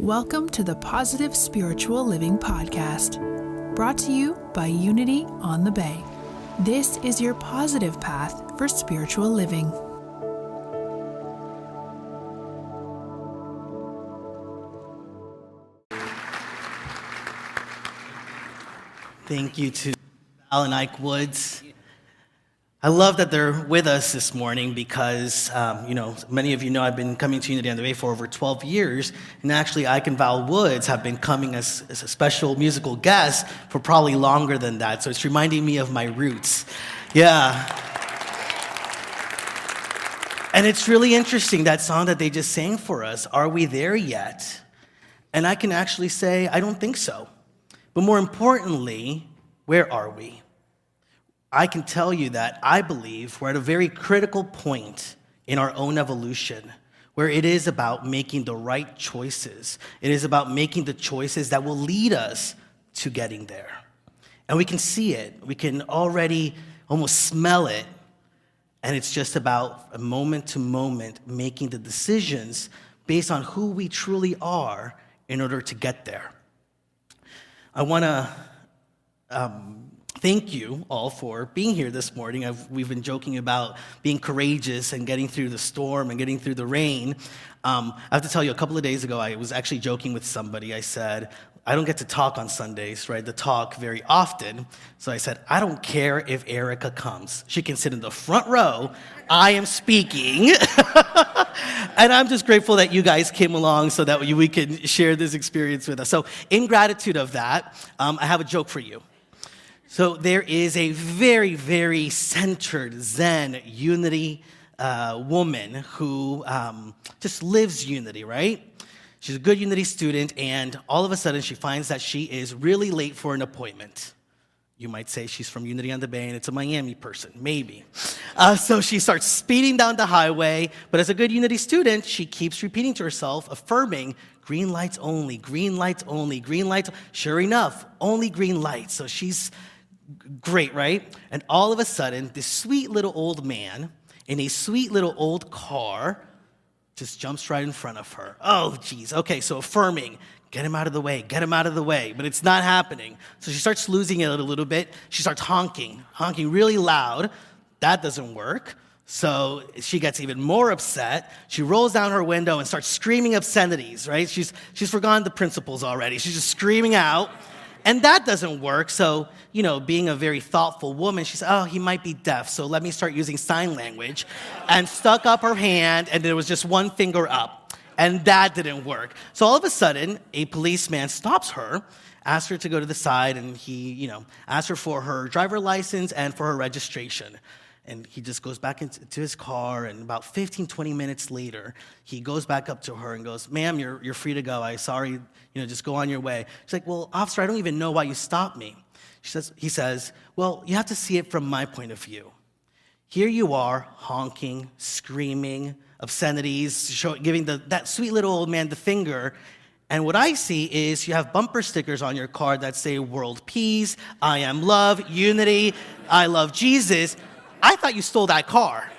Welcome to the Positive Spiritual Living Podcast, brought to you by Unity on the Bay. This is your positive path for spiritual living. Thank you to Al and Ike Woods. I love that they're with us this morning because, many of you know I've been coming to Unity on the Bay for over 12 years, and actually Ike and Val Woods have been coming as a special musical guest for probably longer than that, so it's reminding me of my roots. Yeah. And it's really interesting, that song that they just sang for us, Are We There Yet? And I can actually say, I don't think so. But more importantly, where are we? I can tell you that I believe we're at a very critical point in our own evolution where it is about making the right choices. It is about making the choices that will lead us to getting there. And we can see it. We can already almost smell it. And it's just about a moment to moment making the decisions based on who we truly are in order to get there. I want to thank you all for being here this morning. We've been joking about being courageous and getting through the storm and getting through the rain. I have to tell you, a couple of days ago, I was actually joking with somebody. I said, I don't get to talk on Sundays, right? To talk very often. So I said, I don't care if Erica comes. She can sit in the front row. I am speaking. And I'm just grateful that you guys came along so that we can share this experience with us. So in gratitude of that, I have a joke for you. So there is a very, very centered Zen Unity woman who just lives Unity, right? She's a good Unity student, and all of a sudden she finds that she is really late for an appointment. You might say she's from Unity on the Bay and it's a Miami person, maybe. So she starts speeding down the highway, but as a good Unity student, she keeps repeating to herself, affirming, green lights only, green lights only, green lights. Sure enough, only green lights. So she's great, right? And all of a sudden, this sweet little old man in a sweet little old car just jumps right in front of her. Oh, geez. Okay, so affirming, get him out of the way, get him out of the way. But it's not happening. So she starts losing it a little bit. She starts honking really loud. That doesn't work. So she gets even more upset. She rolls down her window and starts screaming obscenities, right? She's forgotten the principles already. She's just screaming out. And that doesn't work. So, being a very thoughtful woman, she said, oh, he might be deaf, so let me start using sign language. And stuck up her hand, and there was just one finger up. And that didn't work. So all of a sudden, a policeman stops her, asks her to go to the side, and he, asks her for her driver license and for her registration. And he just goes back into his car, and about 15, 20 minutes later, he goes back up to her and goes, ma'am, you're free to go. Sorry, just go on your way. She's like, well, officer, I don't even know why you stopped me. He says, well, you have to see it from my point of view. Here you are, honking, screaming, obscenities, giving that sweet little old man the finger. And what I see is you have bumper stickers on your car that say world peace, I am love, unity, I love Jesus. I thought you stole that car.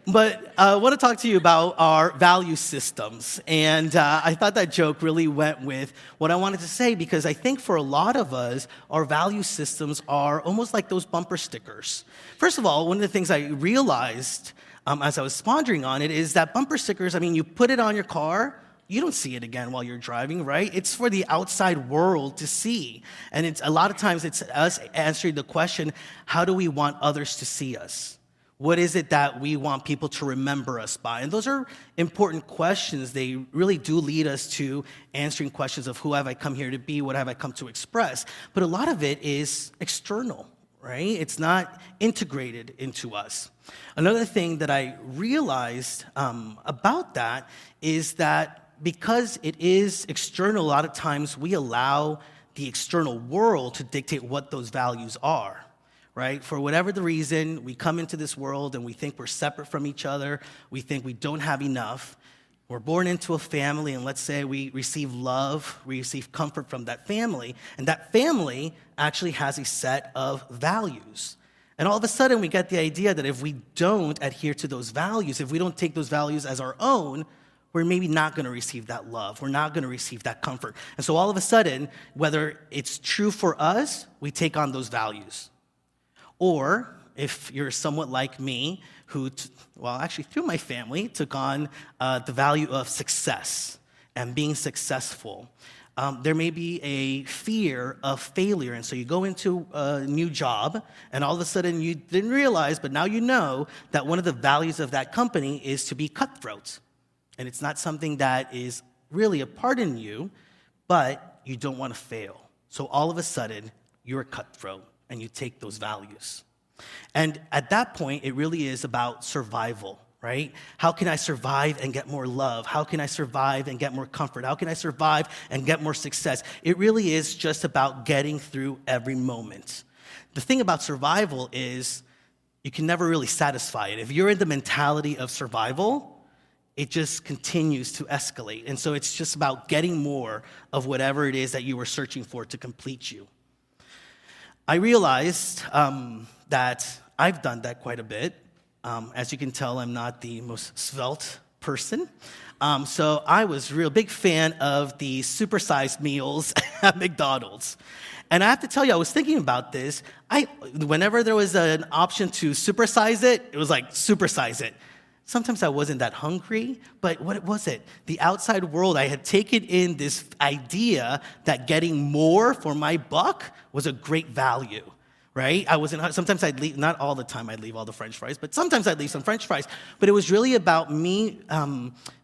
But I want to talk to you about our value systems. And I thought that joke really went with what I wanted to say, because I think for a lot of us, our value systems are almost like those bumper stickers. First of all, one of the things I realized as I was pondering on it is that bumper stickers, you put it on your car, you don't see it again while you're driving, right? It's for the outside world to see. And a lot of times it's us answering the question, how do we want others to see us? What is it that we want people to remember us by? And those are important questions. They really do lead us to answering questions of who have I come here to be, what have I come to express. But a lot of it is external, right? It's not integrated into us. Another thing that I realized about that is that because it is external, a lot of times we allow the external world to dictate what those values are, right? For whatever the reason, we come into this world and we think we're separate from each other. We think we don't have enough. We're born into a family, and let's say we receive love, we receive comfort from that family, and that family actually has a set of values. And all of a sudden, we get the idea that if we don't adhere to those values, if we don't take those values as our own, we're maybe not going to receive that love. We're not going to receive that comfort. And so all of a sudden, whether it's true for us, we take on those values. Or if you're somewhat like me, who, actually through my family, took on the value of success and being successful. There may be a fear of failure. And so you go into a new job, and all of a sudden you didn't realize, but now you know that one of the values of that company is to be cutthroat. And it's not something that is really a part in you, but you don't want to fail. So all of a sudden, you're a cutthroat, and you take those values. And at that point, it really is about survival. Right? How can I survive and get more love? How can I survive and get more comfort? How can I survive and get more success? It really is just about getting through every moment. The thing about survival is you can never really satisfy it. If you're in the mentality of survival, it just continues to escalate. And so it's just about getting more of whatever it is that you were searching for to complete you. I realized that I've done that quite a bit. As you can tell, I'm not the most svelte person. So I was a real big fan of the supersized meals at McDonald's. And I have to tell you, I was thinking about this. Whenever there was an option to supersize it, it was like, supersize it. Sometimes I wasn't that hungry, but what was it? The outside world, I had taken in this idea that getting more for my buck was a great value. Right? Sometimes I'd leave, not all the time I'd leave all the French fries, but sometimes I'd leave some French fries. But it was really about me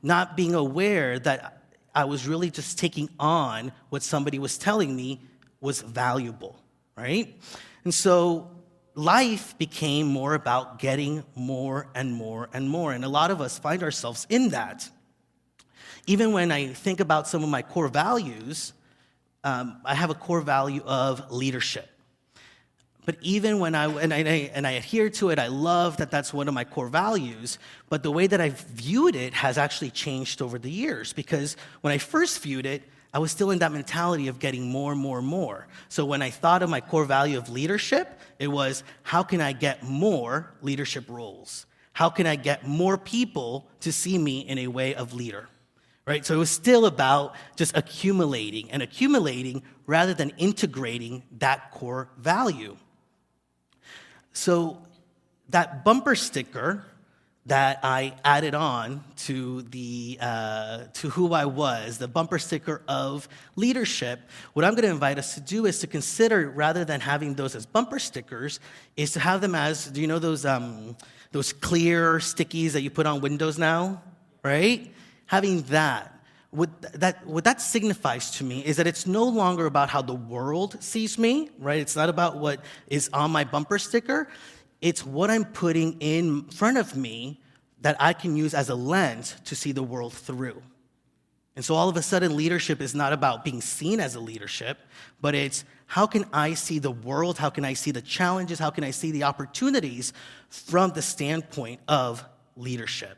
not being aware that I was really just taking on what somebody was telling me was valuable, right? And so life became more about getting more and more and more. And a lot of us find ourselves in that. Even when I think about some of my core values, I have a core value of leadership. But even when I adhere to it, I love that that's one of my core values. But the way that I've viewed it has actually changed over the years. Because when I first viewed it, I was still in that mentality of getting more and more and more. So when I thought of my core value of leadership, it was, how can I get more leadership roles? How can I get more people to see me in a way of leader? Right? So it was still about just accumulating rather than integrating that core value. So that bumper sticker that I added on to to who I was, the bumper sticker of leadership, what I'm going to invite us to do is to consider, rather than having those as bumper stickers, is to have them as, do you know those clear stickies that you put on windows now, right? Having that. What that signifies to me is that it's no longer about how the world sees me, right? It's not about what is on my bumper sticker. It's what I'm putting in front of me that I can use as a lens to see the world through. And so all of a sudden, leadership is not about being seen as a leadership, but it's how can I see the world? How can I see the challenges? How can I see the opportunities from the standpoint of leadership?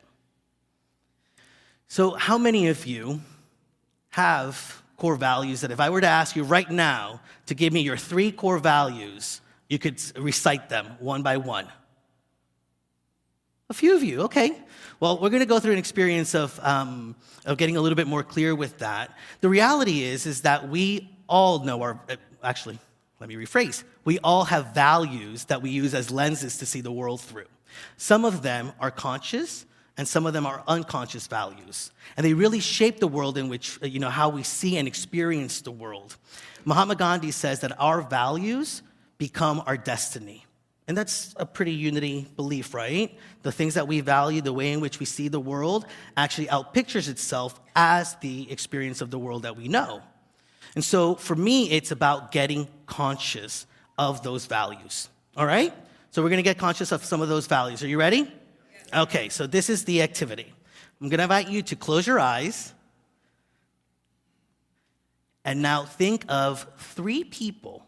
So how many of you have core values that if I were to ask you right now to give me your 3 core values, you could recite them one by one? A few of you, okay. Well, we're going to go through an experience of getting a little bit more clear with that. The reality is that we all know actually, let me rephrase. We all have values that we use as lenses to see the world through. Some of them are conscious, and some of them are unconscious values. And they really shape the world in which, how we see and experience the world. Mahatma Gandhi says that our values become our destiny. And that's a pretty unity belief, right? The things that we value, the way in which we see the world, actually outpictures itself as the experience of the world that we know. And so for me, it's about getting conscious of those values, all right? So we're going to get conscious of some of those values. Are you ready? Okay, so this is the activity. I'm going to invite you to close your eyes and now think of 3 people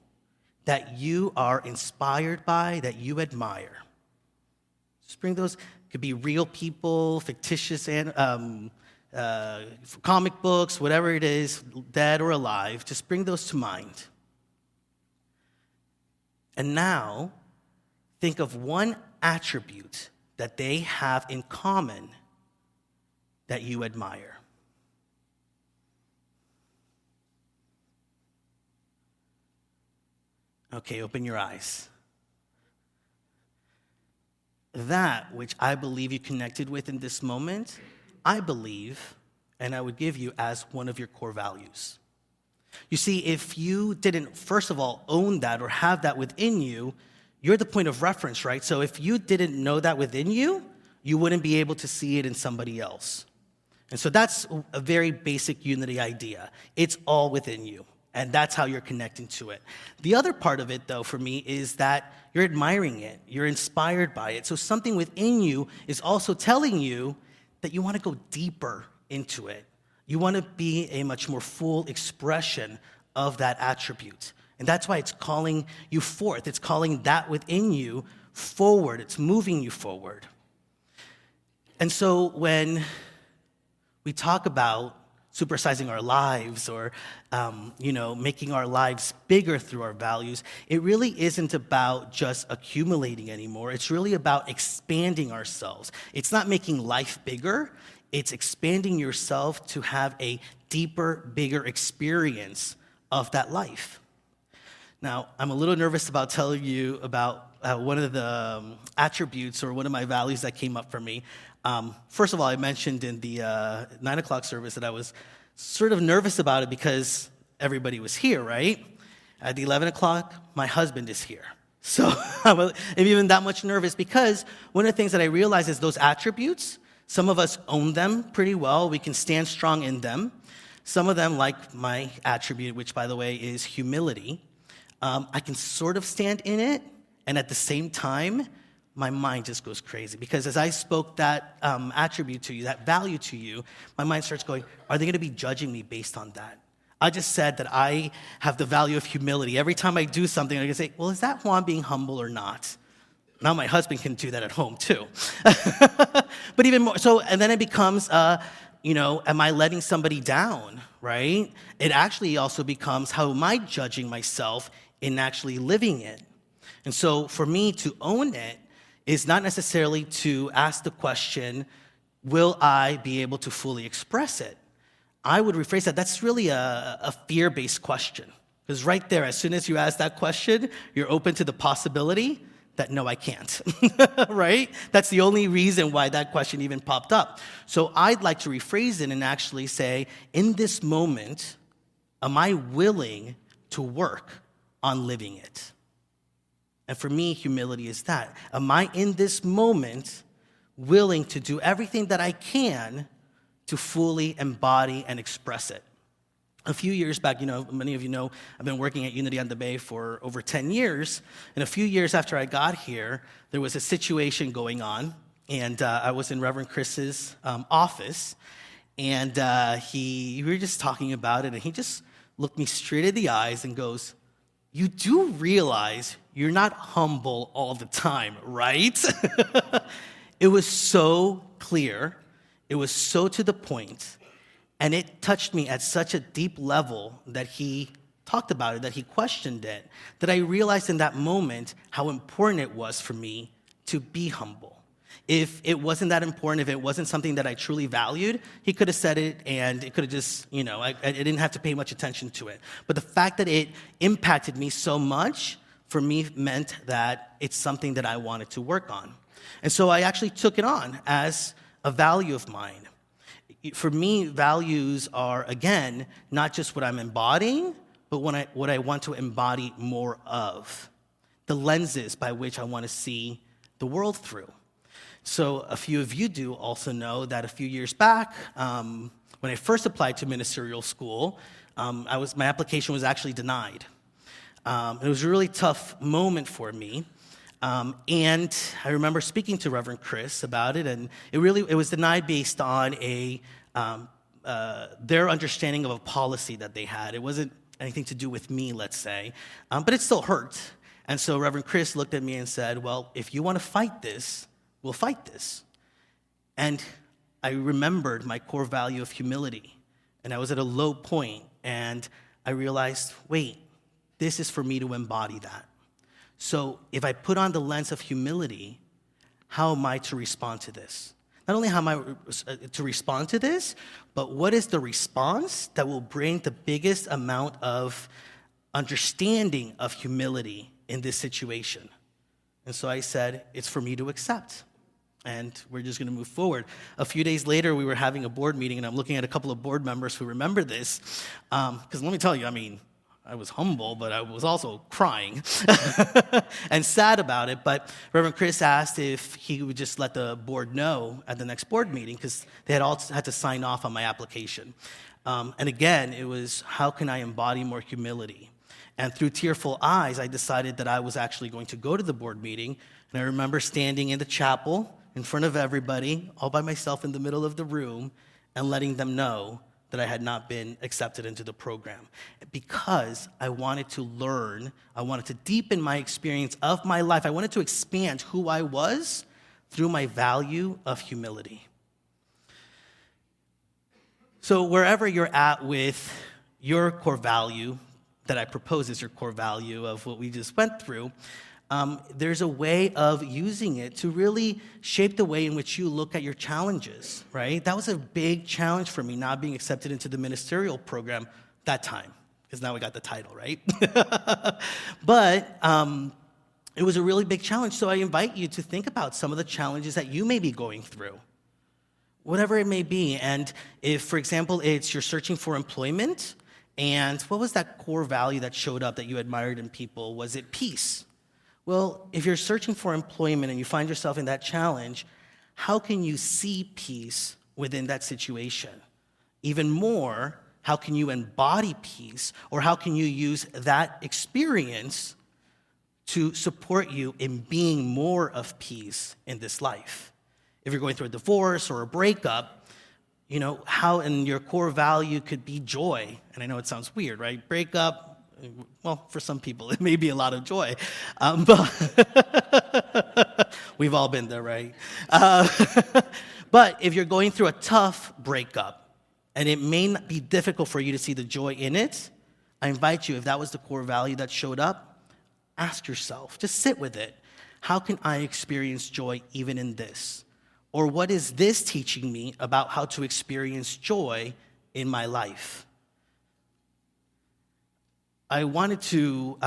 that you are inspired by, that you admire. Just bring those. Could be real people, fictitious, and comic books, whatever it is, dead or alive. Just bring those to mind. And now, think of one attribute that they have in common that you admire. Okay, open your eyes. That which I believe you connected with in this moment, I believe, and I would give you as one of your core values. You see, if you didn't, first of all, own that or have that within you, you're the point of reference, right? So if you didn't know that within you, you wouldn't be able to see it in somebody else. And so that's a very basic unity idea. It's all within you, and that's how you're connecting to it. The other part of it, though, for me, is that you're admiring it. You're inspired by it. So something within you is also telling you that you want to go deeper into it. You want to be a much more full expression of that attribute. And that's why it's calling you forth. It's calling that within you forward. It's moving you forward. And so when we talk about supersizing our lives or, making our lives bigger through our values, it really isn't about just accumulating anymore. It's really about expanding ourselves. It's not making life bigger. It's expanding yourself to have a deeper, bigger experience of that life. Now, I'm a little nervous about telling you about one of the attributes or one of my values that came up for me. First of all, I mentioned in the 9 o'clock service that I was sort of nervous about it because everybody was here, right? At the 11 o'clock, my husband is here. So I'm even that much nervous because one of the things that I realize is those attributes, some of us own them pretty well. We can stand strong in them. Some of them, like my attribute, which, by the way, is humility, I can sort of stand in it, and at the same time, my mind just goes crazy. Because as I spoke that attribute to you, that value to you, my mind starts going, are they going to be judging me based on that? I just said that I have the value of humility. Every time I do something, I can say, well, is that Juan being humble or not? Now my husband can do that at home too. But even more, so, and then it becomes, am I letting somebody down, right? It actually also becomes, how am I judging myself in actually living it? And so for me to own it is not necessarily to ask the question, will I be able to fully express it? I would rephrase that. That's really a fear-based question. Because right there, as soon as you ask that question, you're open to the possibility that no, I can't, right? That's the only reason why that question even popped up. So I'd like to rephrase it and actually say, in this moment, am I willing to work on living it? And for me, humility is that. Am I in this moment willing to do everything that I can to fully embody and express it? A few years back, many of you know, I've been working at Unity on the Bay for over 10 years. And a few years after I got here, there was a situation going on. And I was in Reverend Chris's office. And we were just talking about it. And he just looked me straight in the eyes and goes, you do realize you're not humble all the time, right? It was so clear. It was so to the point. And it touched me at such a deep level that he talked about it, that he questioned it, that I realized in that moment how important it was for me to be humble. If it wasn't that important, if it wasn't something that I truly valued, he could have said it and it could have just, I didn't have to pay much attention to it. But the fact that it impacted me so much, for me, meant that it's something that I wanted to work on. And so I actually took it on as a value of mine. For me, values are, again, not just what I'm embodying, but what I want to embody more of. The lenses by which I want to see the world through. So a few of you do also know that a few years back, when I first applied to ministerial school, my application was actually denied. It was a really tough moment for me. And I remember speaking to Reverend Chris about it, and it was denied based on their understanding of a policy that they had. It wasn't anything to do with me, let's say, but it still hurt. And so Reverend Chris looked at me and said, well, if you want to fight this, we'll fight this. And I remembered my core value of humility, and I was at a low point, and I realized, wait, this is for me to embody that. So if I put on the lens of humility, how am I to respond to this? Not only how am I to respond to this, but what is the response that will bring the biggest amount of understanding of humility in this situation? And so I said, it's for me to accept. And we're just going to move forward. A few days later, we were having a board meeting, and I'm looking at a couple of board members who remember this. Because let me tell you, I was humble, but I was also crying and sad about it. But Reverend Chris asked if he would just let the board know at the next board meeting, because they had all had to sign off on my application. And again, it was, how can I embody more humility? And through tearful eyes, I decided that I was actually going to go to the board meeting. And I remember standing in the chapel in front of everybody, all by myself in the middle of the room, and letting them know that I had not been accepted into the program. Because I wanted to learn, I wanted to deepen my experience of my life. I wanted to expand who I was through my value of humility. So wherever you're at with your core value, that I propose is your core value of what we just went through, there's a way of using it to really shape the way in which you look at your challenges, right? That was a big challenge for me, not being accepted into the ministerial program that time, because now we got the title, right? But it was a really big challenge, so I invite you to think about some of the challenges that you may be going through, whatever it may be. And if, for example, it's you're searching for employment, and what was that core value that showed up that you admired in people? Was it peace? Well, if you're searching for employment and you find yourself in that challenge, how can you see peace within that situation? Even more, how can you embody peace, or how can you use that experience to support you in being more of peace in this life? If you're going through a divorce or a breakup, how in your core value could be joy. And I know it sounds weird, right? Breakup, well, for some people, it may be a lot of joy. But we've all been there, right? But if you're going through a tough breakup, and it may not be difficult for you to see the joy in it, I invite you, if that was the core value that showed up, ask yourself, just sit with it. How can I experience joy even in this? Or what is this teaching me about how to experience joy in my life? I wanted to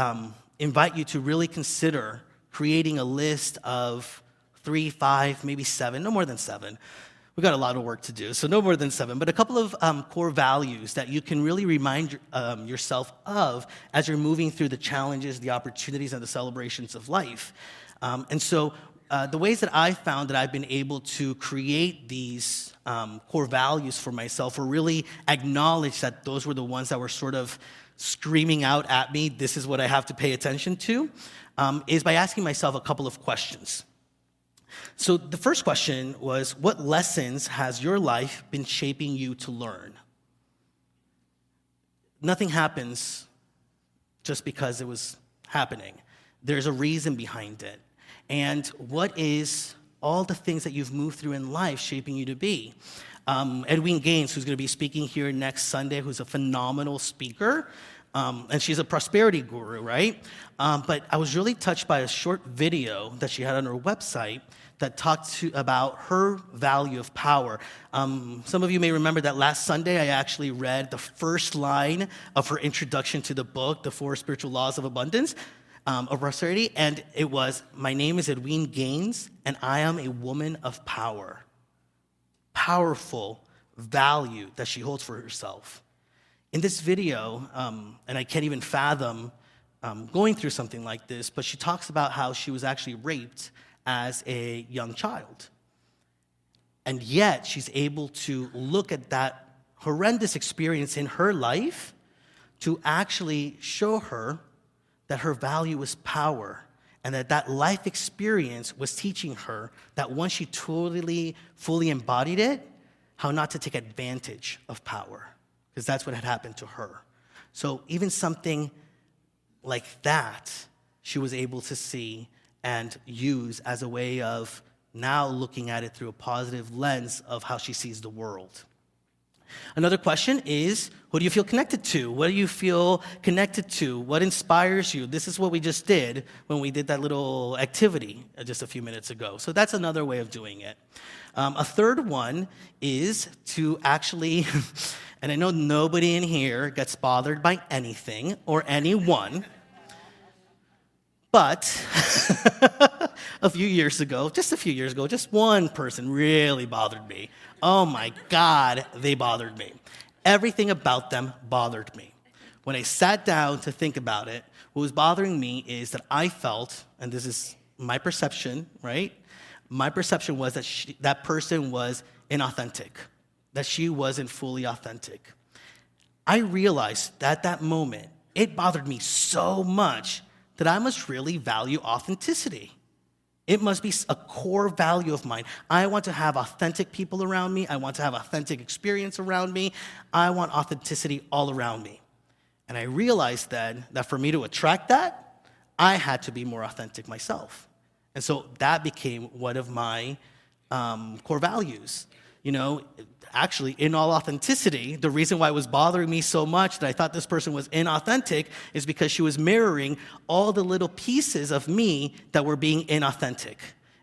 invite you to really consider creating a list of 3, 5, maybe 7, no more than 7. We've got a lot of work to do, so no more than 7, but a couple of core values that you can really remind yourself of as you're moving through the challenges, the opportunities, and the celebrations of life. And so the ways that I found that I've been able to create these core values for myself, or really acknowledge that those were the ones that were sort of screaming out at me, this is what I have to pay attention to, is by asking myself a couple of questions. So the first question was, what lessons has your life been shaping you to learn? Nothing happens just because it was happening. There's a reason behind it. And what is all the things that you've moved through in life shaping you to be? Edwene Gaines, who's going to be speaking here next Sunday, who's a phenomenal speaker, and she's a prosperity guru, right? But I was really touched by a short video that she had on her website that talked about her value of power. Some of you may remember that last Sunday I actually read the first line of her introduction to the book, The 4 Spiritual Laws of Abundance, of Prosperity, and it was, my name is Edwene Gaines, and I am a woman of power. Powerful value that she holds for herself. In this video, and I can't even fathom going through something like this, but she talks about how she was actually raped as a young child. And yet, she's able to look at that horrendous experience in her life to actually show her that her value was power, and that life experience was teaching her that once she totally, fully embodied it, how not to take advantage of power, because that's what had happened to her. So even something like that, she was able to see and use as a way of now looking at it through a positive lens of how she sees the world. Another question is, who do you feel connected to? What do you feel connected to? What inspires you? This is what we just did when we did that little activity just a few minutes ago. So that's another way of doing it. A third one is to actually, and I know nobody in here gets bothered by anything or anyone, but a few years ago, just one person really bothered me. Oh my God, they bothered me. Everything about them bothered me. When I sat down to think about it, what was bothering me is that I felt, and this is my perception, right? My perception was that that person was inauthentic, that she wasn't fully authentic. I realized at that moment, it bothered me so much that I must really value authenticity. It must be a core value of mine. I want to have authentic people around me. I want to have authentic experience around me. I want authenticity all around me. And I realized then that for me to attract that, I had to be more authentic myself. And so that became one of my core values. You know, actually, in all authenticity, the reason why it was bothering me so much that I thought this person was inauthentic is because she was mirroring all the little pieces of me that were being inauthentic.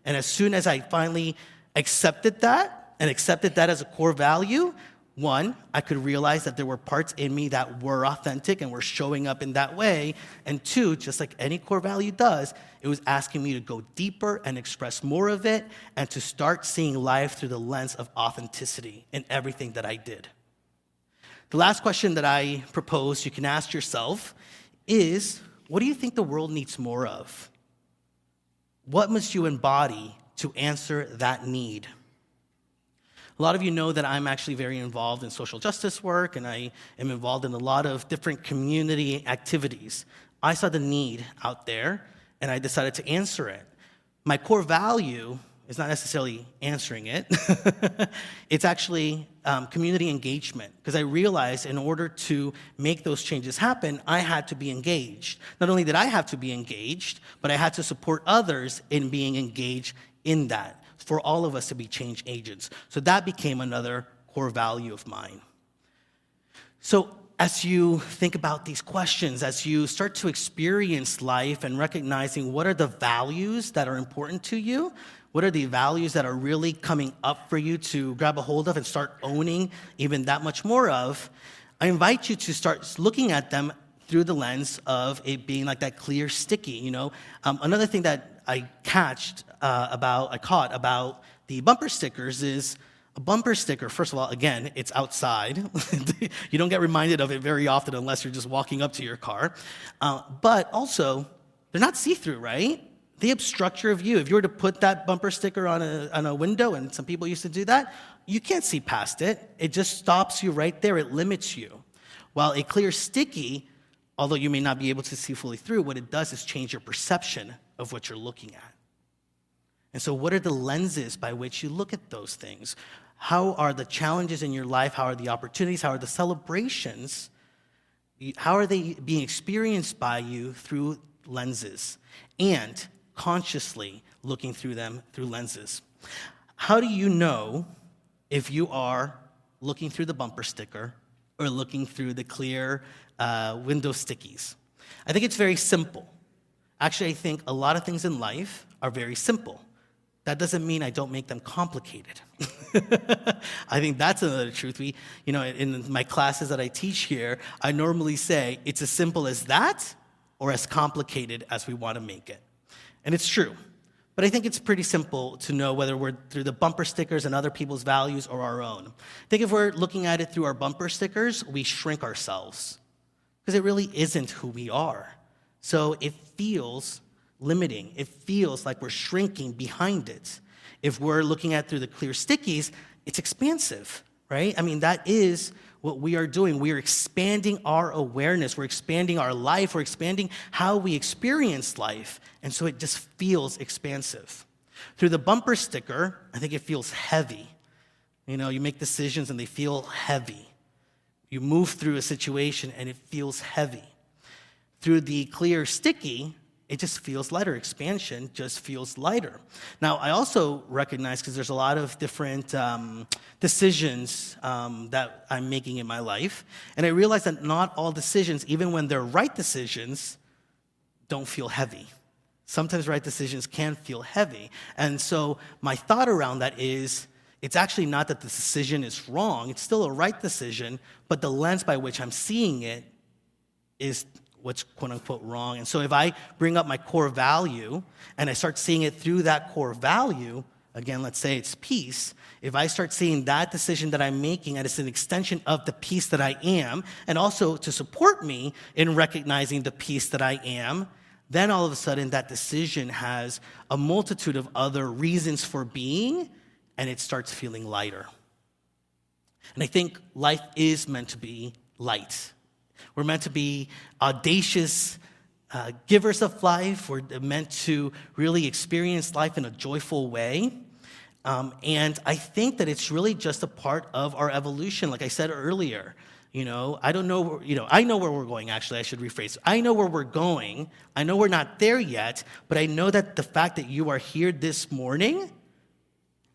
And as soon as I finally accepted that as a core value, one, I could realize that there were parts in me that were authentic and were showing up in that way. And two, just like any core value does, it was asking me to go deeper and express more of it and to start seeing life through the lens of authenticity in everything that I did. The last question that I propose you can ask yourself is, what do you think the world needs more of? What must you embody to answer that need? A lot of you know that I'm actually very involved in social justice work, and I am involved in a lot of different community activities. I saw the need out there, and I decided to answer it. My core value is not necessarily answering it. It's actually community engagement, because I realized in order to make those changes happen, I had to be engaged. Not only did I have to be engaged, but I had to support others in being engaged in that, for all of us to be change agents. So that became another core value of mine. So as you think about these questions, as you start to experience life and recognizing what are the values that are important to you, what are the values that are really coming up for you to grab a hold of and start owning even that much more of, I invite you to start looking at them through the lens of it being like that clear sticky, you know. Another thing that I caught about the bumper stickers is a bumper sticker. First of all, again, it's outside. You don't get reminded of it very often unless you're just walking up to your car. But also, they're not see-through, right? They obstruct your view. If you were to put that bumper sticker on a window, and some people used to do that, you can't see past it. It just stops you right there. It limits you. While a clear sticky, although you may not be able to see fully through, what it does is change your perception of what you're looking at. And so what are the lenses by which you look at those things? How are the challenges in your life? How are the opportunities? How are the celebrations? How are they being experienced by you through lenses? And consciously looking through them through lenses. How do you know if you are looking through the bumper sticker or looking through the clear window stickies? I think it's very simple. Actually, I think a lot of things in life are very simple. That doesn't mean I don't make them complicated. I think that's another truth. In my classes that I teach here, I normally say it's as simple as that or as complicated as we want to make it. And it's true. But I think it's pretty simple to know whether we're through the bumper stickers and other people's values or our own. I think if we're looking at it through our bumper stickers, we shrink ourselves because it really isn't who we are. So it feels limiting. It feels like we're shrinking behind it. If we're looking at it through the clear stickies, it's expansive, right? I mean, that is what we are doing. We are expanding our awareness. We're expanding our life. We're expanding how we experience life. And so it just feels expansive. Through the bumper sticker, I think it feels heavy. You make decisions and they feel heavy. You move through a situation and it feels heavy. Through the clear sticky, it just feels lighter. Expansion just feels lighter. Now, I also recognize, because there's a lot of different decisions that I'm making in my life, and I realize that not all decisions, even when they're right decisions, don't feel heavy. Sometimes right decisions can feel heavy. And so my thought around that is, it's actually not that the decision is wrong. It's still a right decision, but the lens by which I'm seeing it is what's quote-unquote wrong. And so if I bring up my core value and I start seeing it through that core value, again, let's say it's peace, if I start seeing that decision that I'm making as an extension of the peace that I am, and also to support me in recognizing the peace that I am, then all of a sudden that decision has a multitude of other reasons for being, and it starts feeling lighter. And I think life is meant to be light. We're meant to be audacious givers of life. We're meant to really experience life in a joyful way. And I think that it's really just a part of our evolution. Like I said earlier, I don't know, I know where we're going, actually, I should rephrase. I know where we're going. I know we're not there yet, but I know that the fact that you are here this morning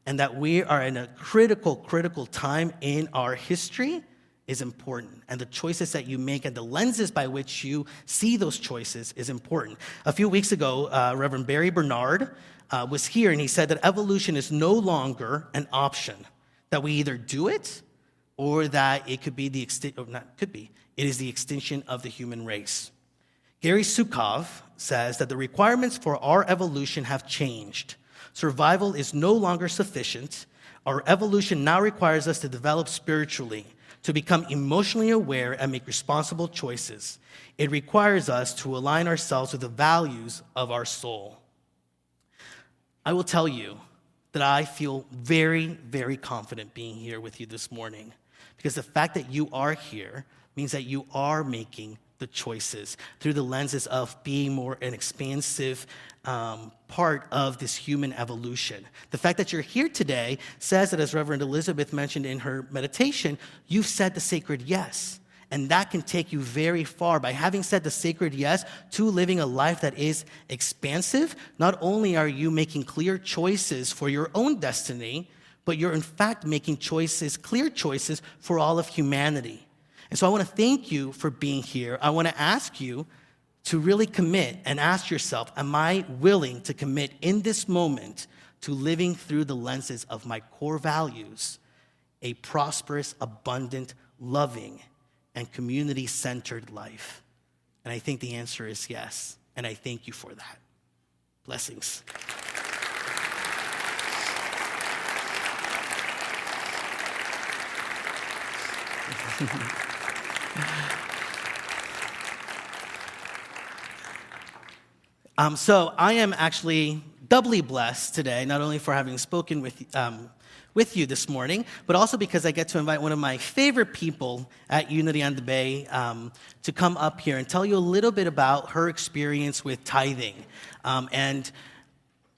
and that we are in a critical time in our history is important. And the choices that you make and the lenses by which you see those choices is important. A few weeks ago, Reverend Barry Bernard was here, and he said that evolution is no longer an option, that we either do it or that it could be it is the extinction of the human race. Gary Sukov says that the requirements for our evolution have changed. Survival is no longer sufficient. Our evolution now requires us to develop spiritually, to become emotionally aware and make responsible choices. It requires us to align ourselves with the values of our soul. I will tell you that I feel very, very confident being here with you this morning, because the fact that you are here means that you are making the choices through the lenses of being more an expansive part of this human evolution. The fact that you're here today says that, as Reverend Elizabeth mentioned in her meditation, you've said the sacred yes. And that can take you very far. By having said the sacred yes to living a life that is expansive, not only are you making clear choices for your own destiny, but you're in fact making clear choices for all of humanity. And so I want to thank you for being here. I want to ask you to really commit and ask yourself, am I willing to commit in this moment to living through the lenses of my core values, a prosperous, abundant, loving, and community-centered life? And I think the answer is yes, and I thank you for that. Blessings. So I am actually doubly blessed today, not only for having spoken with you this morning, but also because I get to invite one of my favorite people at Unity on the Bay to come up here and tell you a little bit about her experience with tithing. And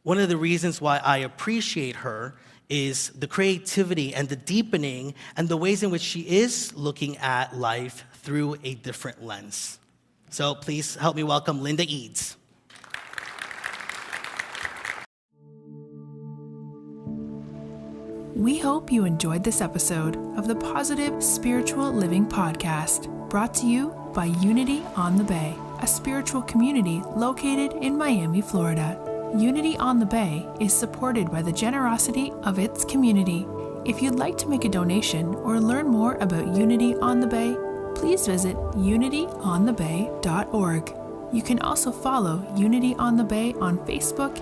one of the reasons why I appreciate her is the creativity and the deepening and the ways in which she is looking at life through a different lens. So please help me welcome Linda Eads. We hope you enjoyed this episode of the Positive Spiritual Living Podcast, brought to you by Unity on the Bay, a spiritual community located in Miami, Florida. Unity on the Bay is supported by the generosity of its community. If you'd like to make a donation or learn more about Unity on the Bay, please visit unityonthebay.org. You can also follow Unity on the Bay on Facebook,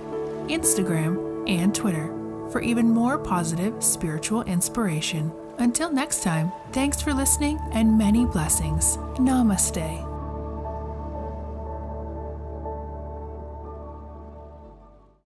Instagram, and Twitter for even more positive spiritual inspiration. Until next time, thanks for listening and many blessings. Namaste.